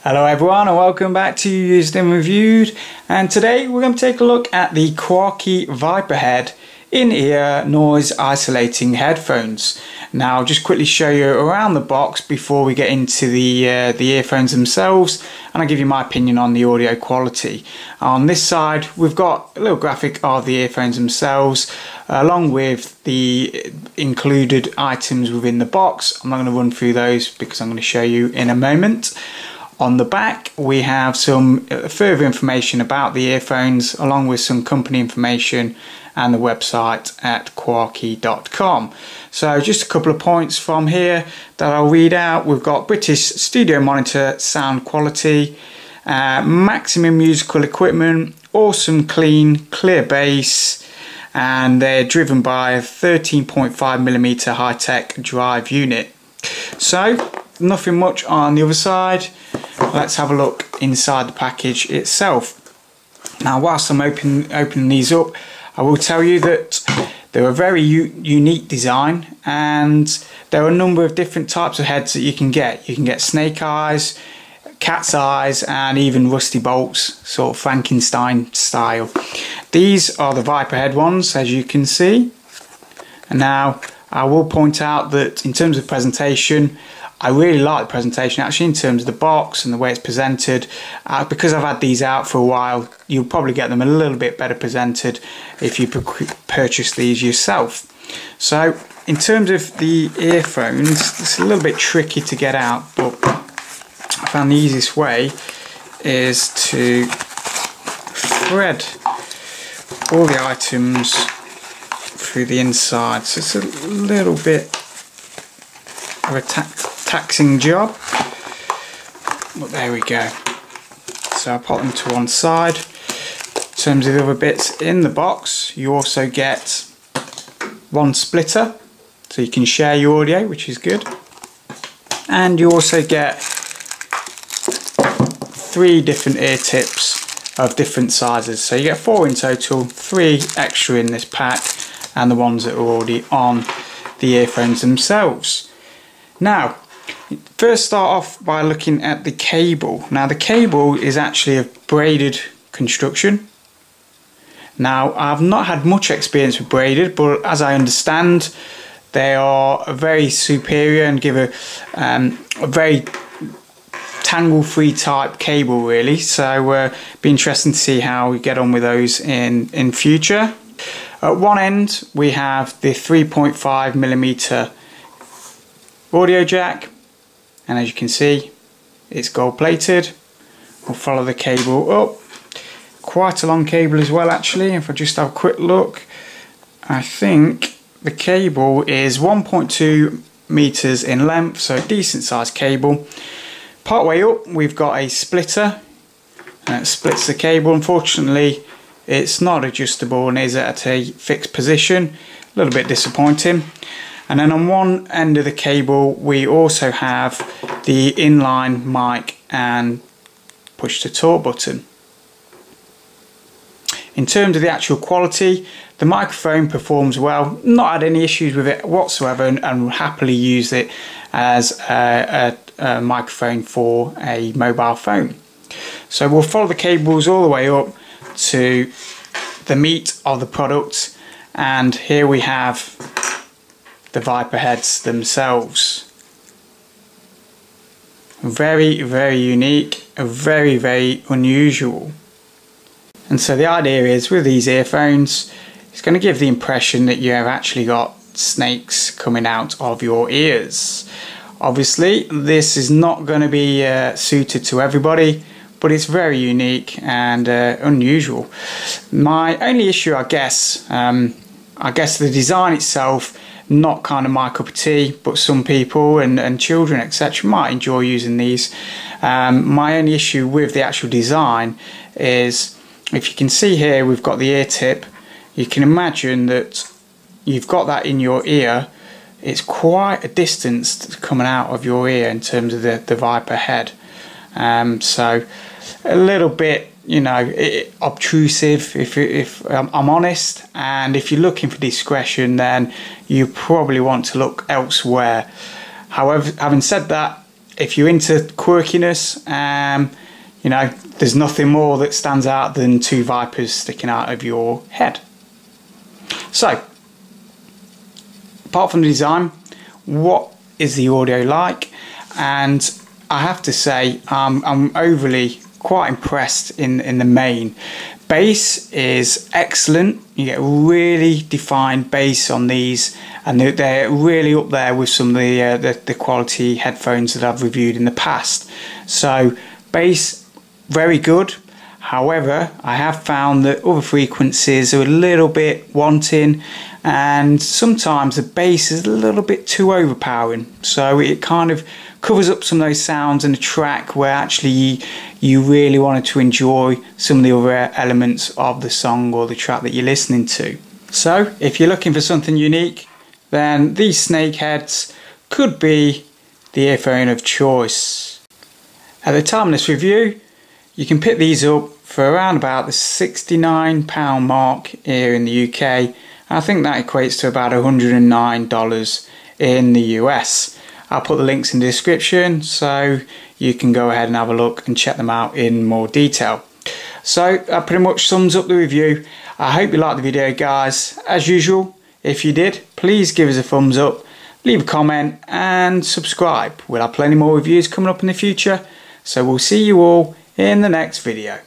Hello everyone and welcome back to UsednReviewed, and today we're going to take a look at the Quarkie Viper Head in-ear noise isolating headphones. Now I'll just quickly show you around the box before we get into the earphones themselves, and I'll give you my opinion on the audio quality. On this side we've got a little graphic of the earphones themselves along with the included items within the box. I'm not going to run through those because I'm going to show you in a moment. On the back we have some further information about the earphones along with some company information and the website at quarkie.com. So just a couple of points from here that I'll read out. We've got British studio monitor sound quality, maximum musical equipment, awesome clean clear bass, and they're driven by a 13.5mm high-tech drive unit. So nothing much on the other side. Let's have a look inside the package itself. Now whilst I'm opening these up, I will tell you that they're a very unique design, and there are a number of different types of heads that you can get. You can get snake eyes, cat's eyes, and even rusty bolts, sort of Frankenstein style. These are the Viper Head ones, as you can see. And now I will point out that in terms of presentation, I really like the presentation actually in terms of the box and the way it's presented. Because I've had these out for a while, you'll probably get them a little bit better presented if you purchase these yourself. So in terms of the earphones, it's a little bit tricky to get out, but I found the easiest way is to thread all the items through the inside. So it's a little bit of a taxing job, but there we go. So I'll put them to one side. In terms of the other bits in the box, you also get one splitter so you can share your audio, which is good, and you also get 3 different ear tips of different sizes. So you get 4 in total, 3 extra in this pack, and the ones that are already on the earphones themselves. Now first start off by looking at the cable. Now the cable is actually a braided construction. Now I've not had much experience with braided, but as I understand they are very superior and give a very tangle free type cable really. So be interesting to see how we get on with those in future. At one end we have the 3.5mm audio jack, and as you can see it's gold plated. We'll follow the cable up, quite a long cable as well actually. If I just have a quick look, I think the cable is 1.2 meters in length, so a decent sized cable. Part way up we've got a splitter and it splits the cable. Unfortunately it's not adjustable and is at a fixed position, a little bit disappointing. And then on one end of the cable we also have the inline mic and push to talk button. In terms of the actual quality, the microphone performs well, not had any issues with it whatsoever, and will happily use it as a microphone for a mobile phone. So we'll follow the cables all the way up to the meat of the product, and here we have the Viper heads themselves. Very unique, very unusual. And so the idea is with these earphones, it's going to give the impression that you have actually got snakes coming out of your ears. Obviously this is not going to be suited to everybody, but it's very unique and unusual. My only issue, I guess the design itself, not kind of my cup of tea, but some people and children etc might enjoy using these. My only issue with the actual design is, if you can see here we've got the ear tip. You can imagine that you've got that in your ear. It's quite a distance coming out of your ear in terms of the Viper head. So a little bit, you know, obtrusive if I'm honest, and if you're looking for discretion then you probably want to look elsewhere. However, having said that, if you're into quirkiness, you know, there's nothing more that stands out than two vipers sticking out of your head. So, apart from the design, what is the audio like? And I have to say, I'm overly quite impressed in the main. Bass is excellent. You get really defined bass on these, and they're really up there with some of the quality headphones that I've reviewed in the past. So bass, very good. However, I have found that other frequencies are a little bit wanting, and sometimes the bass is a little bit too overpowering, so it kind of covers up some of those sounds in a track where actually you really wanted to enjoy some of the other elements of the song or the track that you're listening to. So if you're looking for something unique, then these snakeheads could be the earphone of choice. At the time of this review, you can pick these up for around about the £69 mark here in the UK. I think that equates to about $109 in the US. I'll put the links in the description so you can go ahead and have a look and check them out in more detail. So that pretty much sums up the review. I hope you liked the video, guys. As usual, if you did, please give us a thumbs up, leave a comment and subscribe. We'll have plenty more reviews coming up in the future. So we'll see you all in the next video.